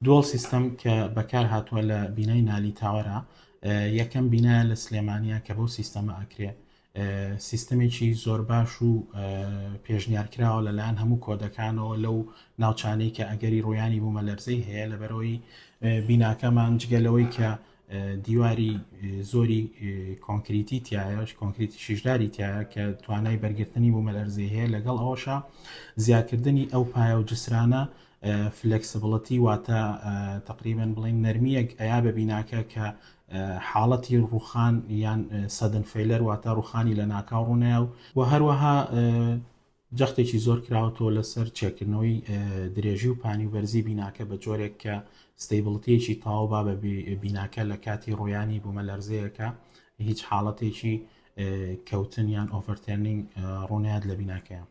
دووەڵ سیستەم کە بەکار هاتووە لە بینەی نالی تاوەرە. یەکەم بینایە لە سلێمانیا کە بەو سیستەمە ئەکرێ سیستەمێکی زۆر باش و پێشنیارکراوە لەلایەن هەموو کۆدەکانەوە لەو ناوچانەی کە ئەگەری ڕۆیانی بوومەلەرزەی هەیە لەبەرەوەی بیناکەمان جگەلەوەی کە دیواری زۆری کۆنکریتی تایەش کۆنکریتی شیشداری تایە کە توانای بەرگرتنی بوومەلەرزەی هەیە لەگەڵ ئەوەشە زیادکردنی ئەو پایە و جسرانە فلکسبڵەتی واتە تقریبان بڵین نەرمیەک ئەیا بە بیناکە کە حاڵەتی ڕوخان یان سەدن فەیلەر واتە ڕوخانی لە ناکاو ڕوونەیە و هەروەها جەختێکی زۆر کراوەتەوە لەسەر چێکردنەوەی درێژی و پانی و بەرزی بیناکە بە جۆرێک کە ستەیبڵتیەکی تاوبا بە بیناکە لە کاتی ڕۆیانی بوومەلەرزەیەکە هیچ حاڵەتێکی کەوتن یان ئۆڤەرتێرنینگ ڕوونیات لە بیناکەیە.